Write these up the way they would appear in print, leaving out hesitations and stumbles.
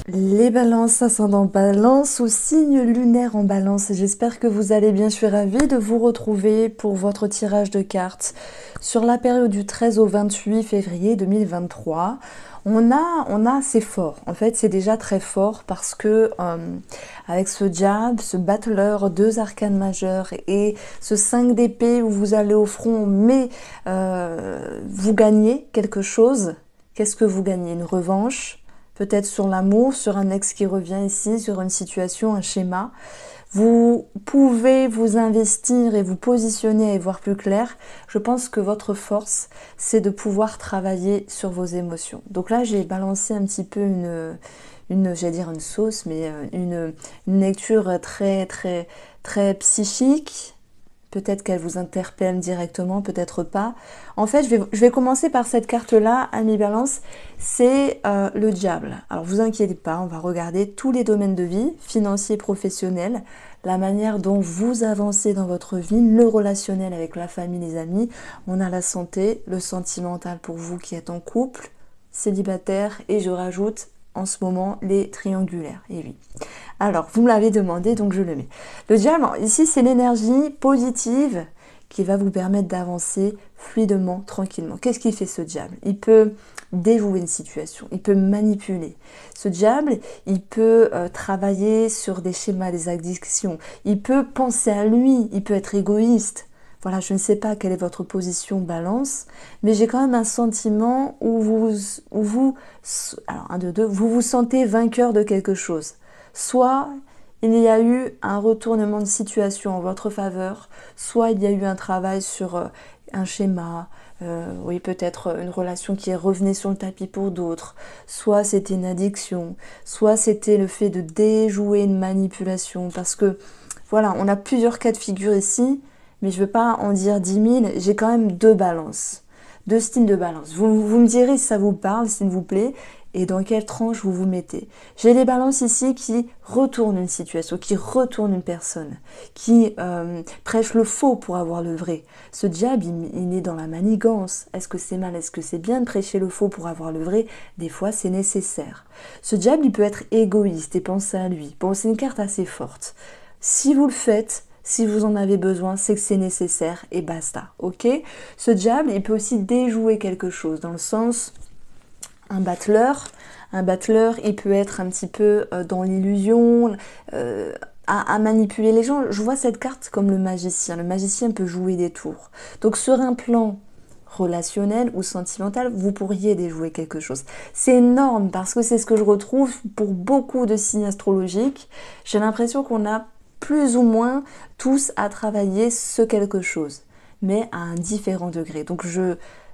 Les balances, ascendant balance ou signe lunaire en balance. J'espère que vous allez bien. Je suis ravie de vous retrouver pour votre tirage de cartes sur la période du 13 au 28 février 2023. C'est fort. En fait, c'est déjà très fort parce que avec ce diable, ce battleur, deux arcanes majeurs et ce 5 d'épée où vous allez au front, mais vous gagnez quelque chose. Qu'est-ce que vous gagnez? Une revanche? Peut-être sur l'amour, sur un ex qui revient ici, sur une situation, un schéma. Vous pouvez vous investir et vous positionner et voir plus clair. Je pense que votre force, c'est de pouvoir travailler sur vos émotions. Donc là, j'ai balancé un petit peu j'allais dire une sauce, mais une lecture très psychique. Peut-être qu'elle vous interpelle directement, peut-être pas. En fait, je vais commencer par cette carte-là, Ami Balance. C'est le diable. Alors, vous inquiétez pas, on va regarder tous les domaines de vie, financiers, professionnels, la manière dont vous avancez dans votre vie, le relationnel avec la famille, les amis. On a la santé, le sentimental pour vous qui êtes en couple, célibataire, et je rajoute en ce moment les triangulaires. Et oui. Alors, vous me l'avez demandé, donc je le mets. Le diable, ici, c'est l'énergie positive qui va vous permettre d'avancer fluidement, tranquillement. Qu'est-ce qu'il fait ce diable? Il peut déjouer une situation, il peut manipuler. Ce diable, il peut travailler sur des schémas, des addictions. Il peut penser à lui, il peut être égoïste. Voilà, je ne sais pas quelle est votre position balance, mais j'ai quand même un sentiment où vous vous sentez vainqueur de quelque chose. Soit il y a eu un retournement de situation en votre faveur, soit il y a eu un travail sur un schéma, oui, peut-être une relation qui est revenue sur le tapis pour d'autres, soit c'était une addiction, soit c'était le fait de déjouer une manipulation, parce que voilà, on a plusieurs cas de figure ici, mais je ne veux pas en dire 10 000, j'ai quand même deux balances, deux styles de balance. Vous me direz si ça vous parle, s'il vous plaît, et dans quelle tranche vous vous mettez. J'ai les balances ici qui retournent une situation, qui retournent une personne, qui prêchent le faux pour avoir le vrai. Ce diable, il est dans la manigance. Est-ce que c'est mal? Est-ce que c'est bien de prêcher le faux pour avoir le vrai? Des fois, c'est nécessaire. Ce diable, il peut être égoïste et penser à lui. Bon, c'est une carte assez forte. Si vous le faites, si vous en avez besoin, c'est que c'est nécessaire et basta, ok? Ce diable, il peut aussi déjouer quelque chose, dans le sens... Un battleur, il peut être un petit peu dans l'illusion, à manipuler les gens. Je vois cette carte comme le magicien. Le magicien peut jouer des tours. Donc sur un plan relationnel ou sentimental, vous pourriez déjouer quelque chose. C'est énorme parce que c'est ce que je retrouve pour beaucoup de signes astrologiques. J'ai l'impression qu'on a plus ou moins tous à travailler ce quelque chose, mais à un différent degré. Donc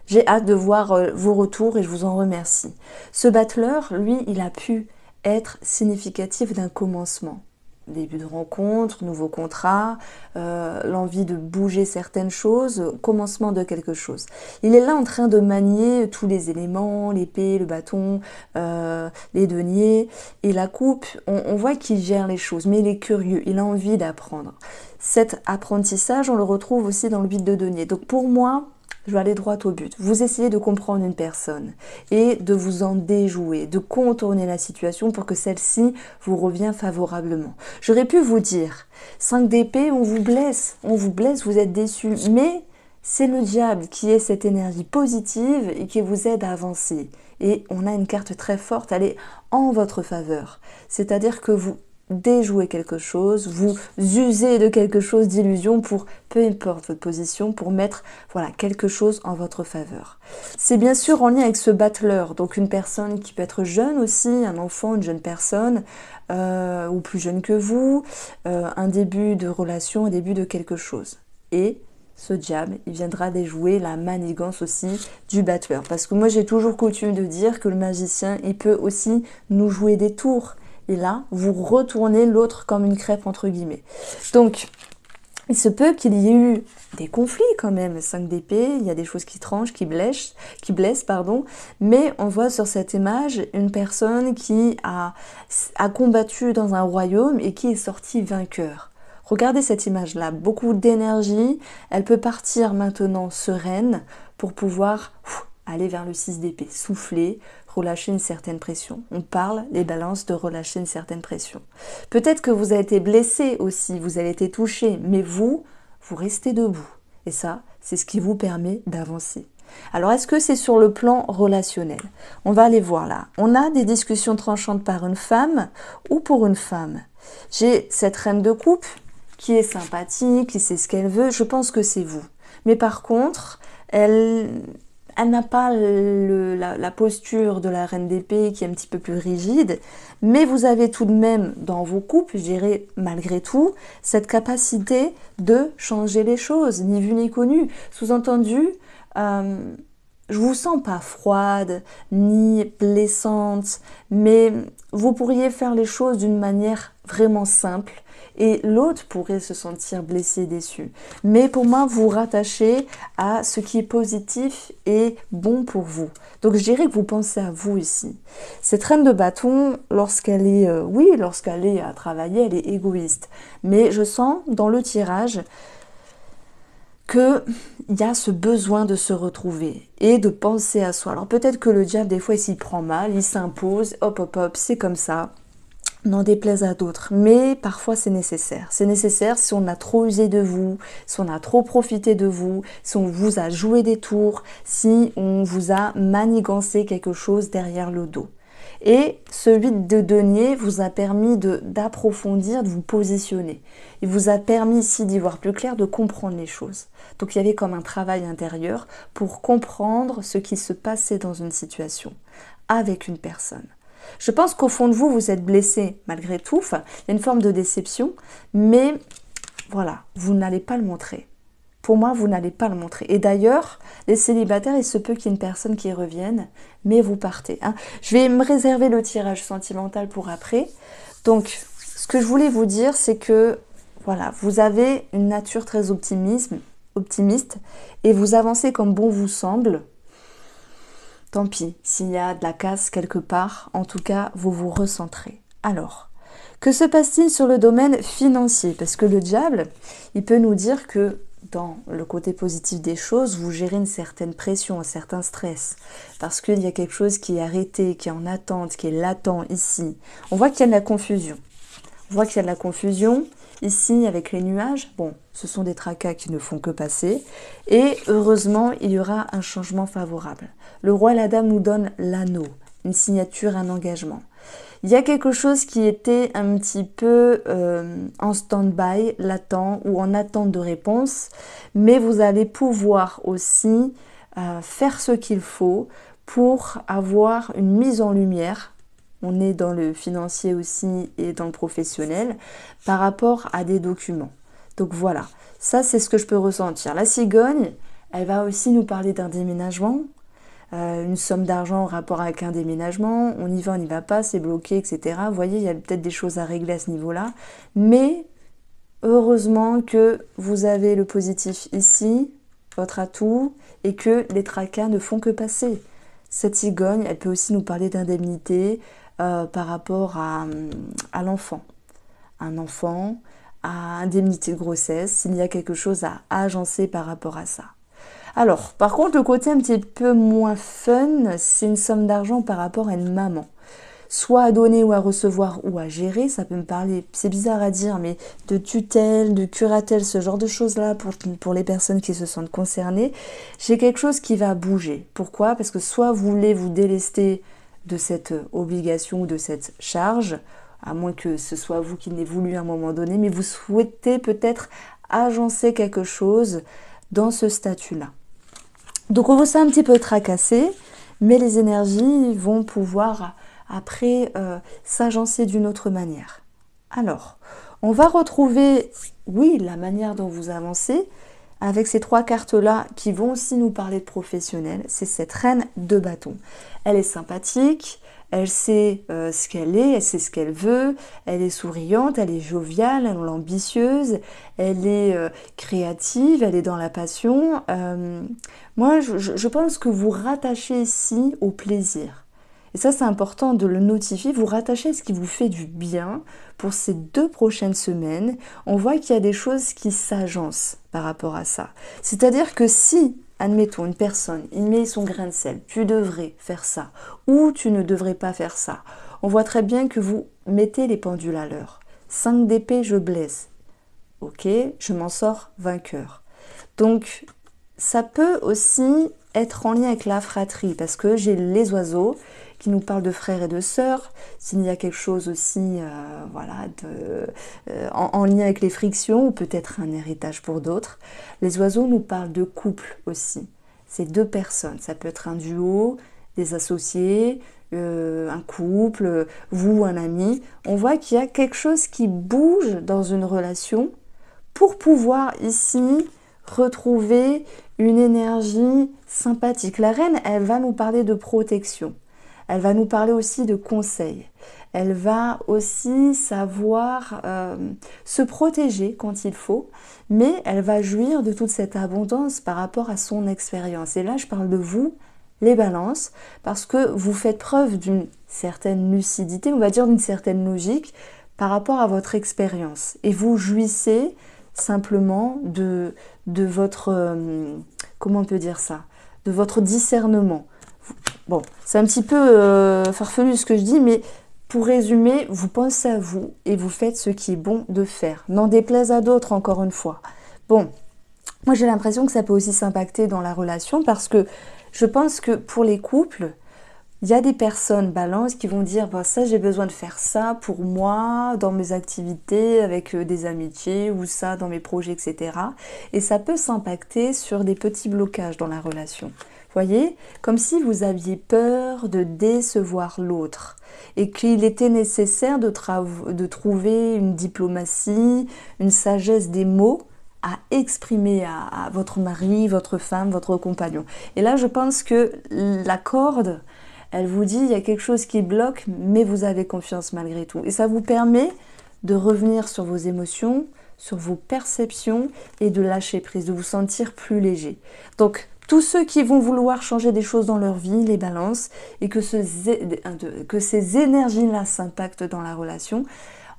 j'ai hâte de voir vos retours et je vous en remercie. Ce battleur, lui, il a pu être significatif d'un commencement. Début de rencontre, nouveau contrat, l'envie de bouger certaines choses, commencement de quelque chose. Il est là en train de manier tous les éléments, l'épée, le bâton, les deniers et la coupe. On voit qu'il gère les choses, mais il est curieux, il a envie d'apprendre. Cet apprentissage, on le retrouve aussi dans le 8 de denier. Donc pour moi, je vais aller droit au but. Vous essayez de comprendre une personne et de vous en déjouer, de contourner la situation pour que celle-ci vous revienne favorablement. J'aurais pu vous dire, 5 d'épée, on vous blesse, vous êtes déçu, mais c'est le diable qui est cette énergie positive et qui vous aide à avancer. Et on a une carte très forte, elle est en votre faveur. C'est-à-dire que vous déjouer quelque chose, vous usez de quelque chose d'illusion pour, peu importe votre position, pour mettre voilà, quelque chose en votre faveur. C'est bien sûr en lien avec ce battleur, donc une personne qui peut être jeune aussi, un enfant, une jeune personne, ou plus jeune que vous, un début de relation, un début de quelque chose. Et ce diable, il viendra déjouer la manigance aussi du battleur. Parce que moi, j'ai toujours coutume de dire que le magicien, il peut aussi nous jouer des tours. Et là, vous retournez l'autre comme une crêpe, entre guillemets. Donc, il se peut qu'il y ait eu des conflits quand même. 5 d'épée, il y a des choses qui tranchent, qui blessent, mais on voit sur cette image une personne qui a combattu dans un royaume et qui est sortie vainqueur. Regardez cette image-là, beaucoup d'énergie. Elle peut partir maintenant sereine pour pouvoir aller vers le 6 d'épée, souffler, relâcher une certaine pression. On parle, les balances, de relâcher une certaine pression. Peut-être que vous avez été blessé aussi, vous avez été touché, mais vous restez debout. Et ça, c'est ce qui vous permet d'avancer. Alors, est-ce que c'est sur le plan relationnel? On va aller voir là. On a des discussions tranchantes par une femme ou pour une femme. J'ai cette reine de coupe qui est sympathique, qui sait ce qu'elle veut. Je pense que c'est vous. Mais par contre, elle n'a pas la posture de la reine d'épée qui est un petit peu plus rigide, mais vous avez tout de même dans vos couples, je dirais malgré tout, cette capacité de changer les choses, ni vu ni connu. Sous-entendu, je vous sens pas froide, ni blessante, mais vous pourriez faire les choses d'une manière vraiment simple, et l'autre pourrait se sentir blessé, déçu. Mais pour moi, vous rattachez à ce qui est positif et bon pour vous. Donc je dirais que vous pensez à vous ici. Cette reine de bâton, lorsqu'elle est, lorsqu'elle est à travailler, elle est égoïste. Mais je sens dans le tirage qu'il y a ce besoin de se retrouver et de penser à soi. Alors peut-être que le diable, des fois, il s'y prend mal, il s'impose, hop, c'est comme ça. N'en déplaise à d'autres, mais parfois c'est nécessaire. C'est nécessaire si on a trop usé de vous, si on a trop profité de vous, si on vous a joué des tours, si on vous a manigancé quelque chose derrière le dos. Et ce 8 de denier vous a permis d'approfondir, de vous positionner. Il vous a permis ici d'y voir plus clair, de comprendre les choses. Donc il y avait comme un travail intérieur pour comprendre ce qui se passait dans une situation avec une personne. Je pense qu'au fond de vous, vous êtes blessé malgré tout. Enfin, il y a une forme de déception, mais voilà, vous n'allez pas le montrer. Pour moi, vous n'allez pas le montrer. Et d'ailleurs, les célibataires, il se peut qu'il y ait une personne qui revienne, mais vous partez. Hein. Je vais me réserver le tirage sentimental pour après. Donc, ce que je voulais vous dire, c'est que voilà, vous avez une nature très optimiste et vous avancez comme bon vous semble. Tant pis, s'il y a de la casse quelque part, en tout cas, vous vous recentrez. Alors, que se passe-t-il sur le domaine financier? Parce que le diable, il peut nous dire que dans le côté positif des choses, vous gérez une certaine pression, un certain stress. Parce qu'il y a quelque chose qui est arrêté, qui est en attente, qui est latent ici. On voit qu'il y a de la confusion. On voit qu'il y a de la confusion. Ici, avec les nuages, bon, ce sont des tracas qui ne font que passer. Et heureusement, il y aura un changement favorable. Le roi et la dame nous donnent l'anneau, une signature, un engagement. Il y a quelque chose qui était un petit peu en stand-by, latent ou en attente de réponse, mais vous allez pouvoir aussi faire ce qu'il faut pour avoir une mise en lumière. On est dans le financier aussi et dans le professionnel par rapport à des documents. Donc voilà, ça c'est ce que je peux ressentir. La cigogne, elle va aussi nous parler d'un déménagement, une somme d'argent en rapport avec un déménagement. On y va pas, c'est bloqué, etc. Vous voyez, il y a peut-être des choses à régler à ce niveau-là. Mais heureusement que vous avez le positif ici, votre atout, et que les tracas ne font que passer. Cette cigogne, elle peut aussi nous parler d'indemnité, par rapport à l'enfant. Un enfant, à indemnité de grossesse, s'il y a quelque chose à agencer par rapport à ça. Alors, par contre, le côté un petit peu moins fun, c'est une somme d'argent par rapport à une maman. Soit à donner ou à recevoir ou à gérer, ça peut me parler, c'est bizarre à dire, mais de tutelle, de curatelle, ce genre de choses-là pour les personnes qui se sentent concernées. J'ai quelque chose qui va bouger. Pourquoi? Parce que soit vous voulez vous délester de cette obligation ou de cette charge, à moins que ce soit vous qui l'ayez voulu à un moment donné, mais vous souhaitez peut-être agencer quelque chose dans ce statut-là. Donc on vous sent un petit peu tracassé, mais les énergies vont pouvoir après s'agencer d'une autre manière. Alors, on va retrouver, oui, la manière dont vous avancez, avec ces trois cartes-là qui vont aussi nous parler de professionnel. C'est cette reine de bâton. Elle est sympathique, elle sait ce qu'elle est, elle sait ce qu'elle veut, elle est souriante, elle est joviale, elle est ambitieuse, elle est créative, elle est dans la passion. Moi, je pense que vous rattachez ici au plaisir. Et ça, c'est important de le notifier. Vous rattachez à ce qui vous fait du bien pour ces 2 prochaines semaines. On voit qu'il y a des choses qui s'agencent par rapport à ça. C'est-à-dire que si, admettons, une personne, il met son grain de sel, tu devrais faire ça, ou tu ne devrais pas faire ça. On voit très bien que vous mettez les pendules à l'heure. 5 d'épée, je blesse. Ok, je m'en sors vainqueur. Donc, ça peut aussi être en lien avec la fratrie, parce que j'ai les oiseaux qui nous parlent de frères et de sœurs. S'il y a quelque chose aussi voilà, en lien avec les frictions, ou peut-être un héritage pour d'autres. Les oiseaux nous parlent de couple aussi. C'est 2 personnes, ça peut être un duo, des associés, un couple, vous, un ami. On voit qu'il y a quelque chose qui bouge dans une relation pour pouvoir ici retrouver une énergie sympathique. La reine, elle va nous parler de protection. Elle va nous parler aussi de conseils. Elle va aussi savoir se protéger quand il faut, mais elle va jouir de toute cette abondance par rapport à son expérience. Et là, je parle de vous, les balances, parce que vous faites preuve d'une certaine lucidité, on va dire d'une certaine logique, par rapport à votre expérience. Et vous jouissez simplement de votre, comment on peut dire ça, de votre discernement. Bon, c'est un petit peu farfelu ce que je dis, mais pour résumer, vous pensez à vous et vous faites ce qui est bon de faire. N'en déplaise à d'autres, encore une fois. Bon, moi j'ai l'impression que ça peut aussi s'impacter dans la relation parce que je pense que pour les couples, il y a des personnes balance qui vont dire bah, ça j'ai besoin de faire ça pour moi dans mes activités avec des amitiés ou ça dans mes projets etc. Et ça peut s'impacter sur des petits blocages dans la relation. Vous voyez, comme si vous aviez peur de décevoir l'autre et qu'il était nécessaire de trouver une diplomatie, une sagesse des mots à exprimer à votre mari, votre femme, votre compagnon. Et là je pense que la corde, elle vous dit, il y a quelque chose qui bloque, mais vous avez confiance malgré tout. Et ça vous permet de revenir sur vos émotions, sur vos perceptions et de lâcher prise, de vous sentir plus léger. Donc, tous ceux qui vont vouloir changer des choses dans leur vie, les balances, et que ces énergies-là s'impactent dans la relation,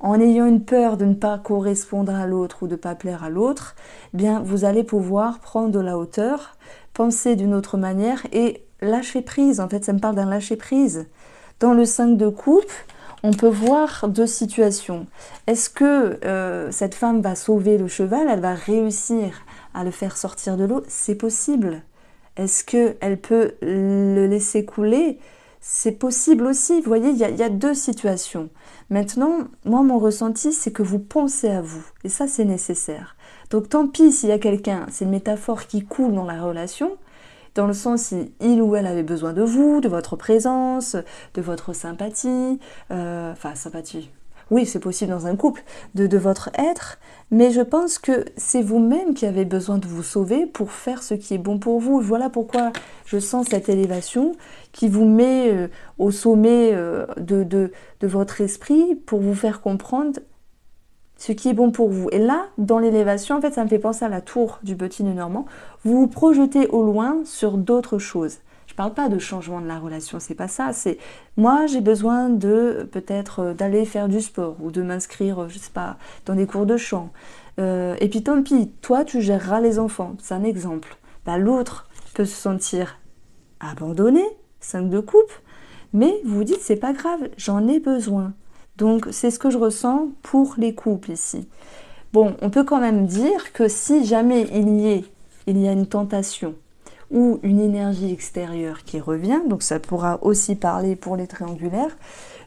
en ayant une peur de ne pas correspondre à l'autre ou de ne pas plaire à l'autre, eh bien, vous allez pouvoir prendre de la hauteur, penser d'une autre manière et lâcher prise. En fait, ça me parle d'un lâcher prise. Dans le 5 de coupe, on peut voir 2 situations. Est-ce que cette femme va sauver le cheval, elle va réussir à le faire sortir de l'eau? C'est possible. Est-ce qu'elle peut le laisser couler? C'est possible aussi. Vous voyez, il y a 2 situations. Maintenant, moi, mon ressenti, c'est que vous pensez à vous. Et ça, c'est nécessaire. Donc, tant pis s'il y a quelqu'un, c'est une métaphore qui coule dans la relation, dans le sens si il ou elle avait besoin de vous, de votre présence, de votre sympathie, sympathie, oui c'est possible dans un couple, de votre être, mais je pense que c'est vous-même qui avez besoin de vous sauver pour faire ce qui est bon pour vous. Voilà pourquoi je sens cette élévation qui vous met au sommet de votre esprit pour vous faire comprendre ce qui est bon pour vous. Et là, dans l'élévation, en fait, ça me fait penser à la tour du petit Normand. Vous vous projetez au loin sur d'autres choses. Je ne parle pas de changement de la relation, c'est pas ça. C'est moi, j'ai besoin de peut-être d'aller faire du sport ou de m'inscrire, je sais pas, dans des cours de chant. Et puis tant pis, toi, tu géreras les enfants. C'est un exemple. Bah, l'autre peut se sentir abandonné, 5 de coupe, mais vous vous dites c'est pas grave, j'en ai besoin. Donc, c'est ce que je ressens pour les couples ici. Bon, on peut quand même dire que si jamais il y a une tentation ou une énergie extérieure qui revient, donc ça pourra aussi parler pour les triangulaires,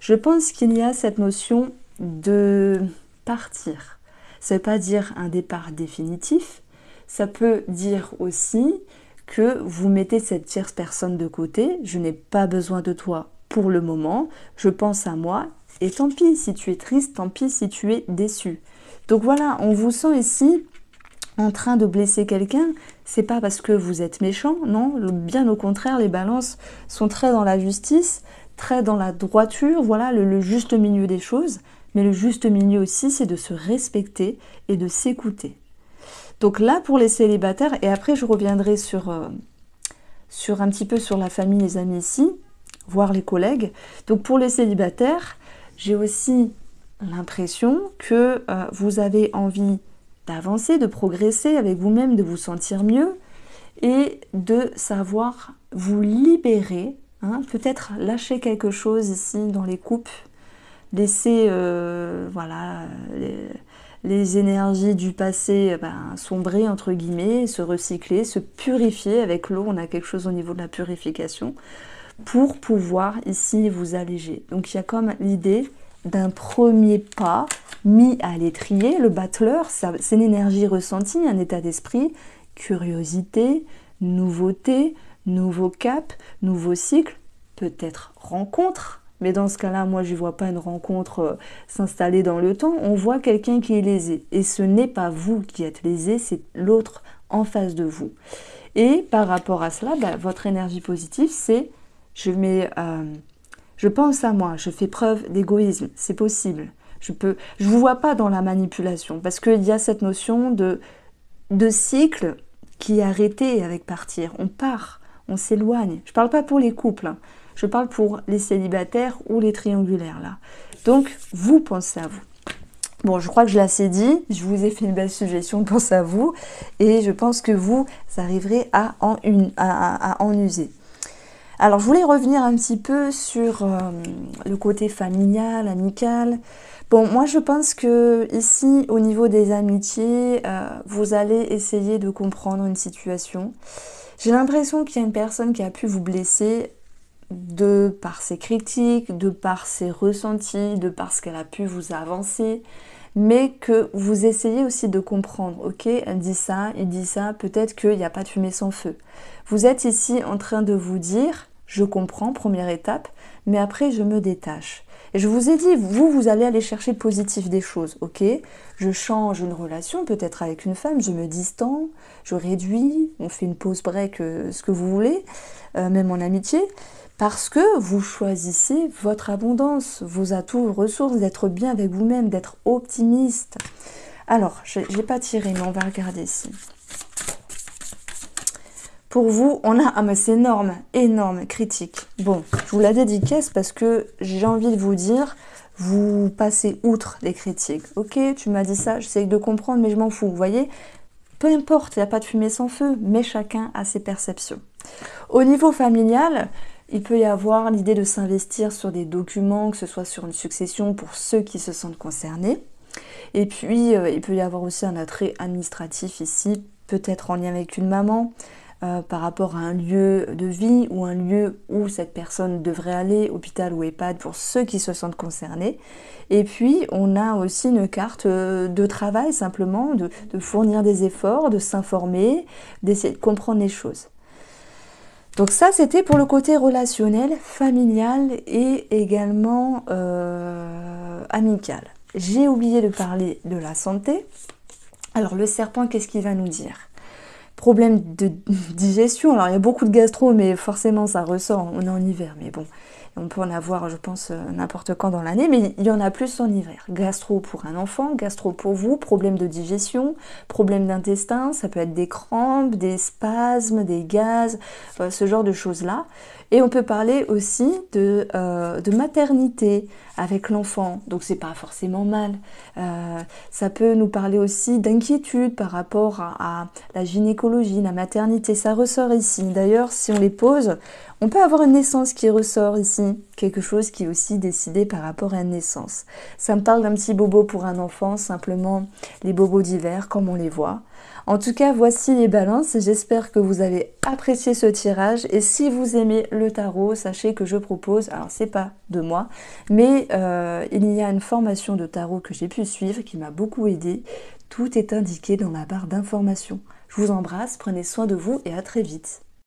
je pense qu'il y a cette notion de partir. Ça ne veut pas dire un départ définitif, ça peut dire aussi que vous mettez cette tierce personne de côté, je n'ai pas besoin de toi pour le moment, je pense à moi. Et tant pis si tu es triste, tant pis si tu es déçu. Donc voilà, on vous sent ici en train de blesser quelqu'un. C'est pas parce que vous êtes méchant, non. Bien au contraire, les balances sont très dans la justice, très dans la droiture, voilà, le juste milieu des choses. Mais le juste milieu aussi, c'est de se respecter et de s'écouter. Donc là, pour les célibataires, et après je reviendrai sur un petit peu sur la famille, les amis ici, voire les collègues. Donc pour les célibataires, j'ai aussi l'impression que vous avez envie d'avancer, de progresser avec vous-même, de vous sentir mieux. et de savoir vous libérer, hein, peut-être lâcher quelque chose ici dans les coupes, laisser voilà, les énergies du passé sombrer entre guillemets, se recycler, se purifier avec l'eau. On a quelque chose au niveau de la purification pour pouvoir ici vous alléger. Donc il y a comme l'idée d'un premier pas mis à l'étrier. Le battleur, c'est une énergie ressentie, un état d'esprit, curiosité, nouveauté, nouveau cap, nouveau cycle, peut-être rencontre. Mais dans ce cas-là, moi, je ne vois pas une rencontre s'installer dans le temps. On voit quelqu'un qui est lésé. Et ce n'est pas vous qui êtes lésé, c'est l'autre en face de vous. Et par rapport à cela, votre énergie positive, c'est je pense à moi, je fais preuve d'égoïsme, c'est possible. Je vous vois pas dans la manipulation, parce qu'il y a cette notion de cycle qui est arrêté avec partir. On part, on s'éloigne. Je parle pas pour les couples, hein. Je parle pour les célibataires ou les triangulaires là. Donc, vous pensez à vous. Bon, je crois que je l'ai assez dit, je vous ai fait une belle suggestion, pense à vous, et je pense que vous arriverez à en user. Alors, je voulais revenir un petit peu sur le côté familial, amical. Bon, moi, je pense que ici, au niveau des amitiés, vous allez essayer de comprendre une situation. J'ai l'impression qu'il y a une personne qui a pu vous blesser de par ses critiques, de par ses ressentis, de par ce qu'elle a pu vous avancer, mais que vous essayez aussi de comprendre. Ok, elle dit ça, il dit ça, peut-être qu'il n'y a pas de fumée sans feu. Vous êtes ici en train de vous dire, je comprends, première étape, mais après je me détache. Et je vous ai dit, vous allez aller chercher le positif des choses, ok? Je change une relation, peut-être avec une femme, je me distends, je réduis, on fait une pause break, ce que vous voulez, même en amitié, parce que vous choisissez votre abondance, vos atouts, vos ressources, d'être bien avec vous-même, d'être optimiste. Alors, je n'ai pas tiré, mais on va regarder ici. Pour vous, on a... Ah mais c'est énorme, énorme, critique. Bon, je vous la dédicace parce que j'ai envie de vous dire, vous passez outre les critiques. Ok, tu m'as dit ça, j'essaie de comprendre, mais je m'en fous. Vous voyez, peu importe, il n'y a pas de fumée sans feu, mais chacun a ses perceptions. Au niveau familial, il peut y avoir l'idée de s'investir sur des documents, que ce soit sur une succession pour ceux qui se sentent concernés. Et puis, il peut y avoir aussi un attrait administratif ici, peut-être en lien avec une maman, par rapport à un lieu de vie ou un lieu où cette personne devrait aller, hôpital ou EHPAD, pour ceux qui se sentent concernés. Et puis, on a aussi une carte de travail, simplement, de fournir des efforts, de s'informer, d'essayer de comprendre les choses. Donc ça, c'était pour le côté relationnel, familial et également amical. J'ai oublié de parler de la santé. Alors le serpent, qu'est-ce qu'il va nous dire? Problème de digestion. Alors il y a beaucoup de gastro, mais forcément ça ressort. On est en hiver, mais bon, on peut en avoir, je pense, n'importe quand dans l'année, mais il y en a plus en hiver. Gastro pour un enfant, gastro pour vous, problème de digestion, problème d'intestin, ça peut être des crampes, des spasmes, des gaz, ce genre de choses-là. Et on peut parler aussi de maternité avec l'enfant, donc c'est pas forcément mal. Ça peut nous parler aussi d'inquiétude par rapport à la gynécologie, la maternité, ça ressort ici. D'ailleurs, si on les pose, on peut avoir une naissance qui ressort ici, quelque chose qui est aussi décidé par rapport à une naissance. Ça me parle d'un petit bobo pour un enfant, simplement les bobos d'hiver comme on les voit. En tout cas, voici les balances. J'espère que vous avez apprécié ce tirage. Et si vous aimez le tarot, sachez que je propose, alors c'est pas de moi, mais il y a une formation de tarot que j'ai pu suivre qui m'a beaucoup aidé. Tout est indiqué dans la barre d'information. Je vous embrasse, prenez soin de vous et à très vite.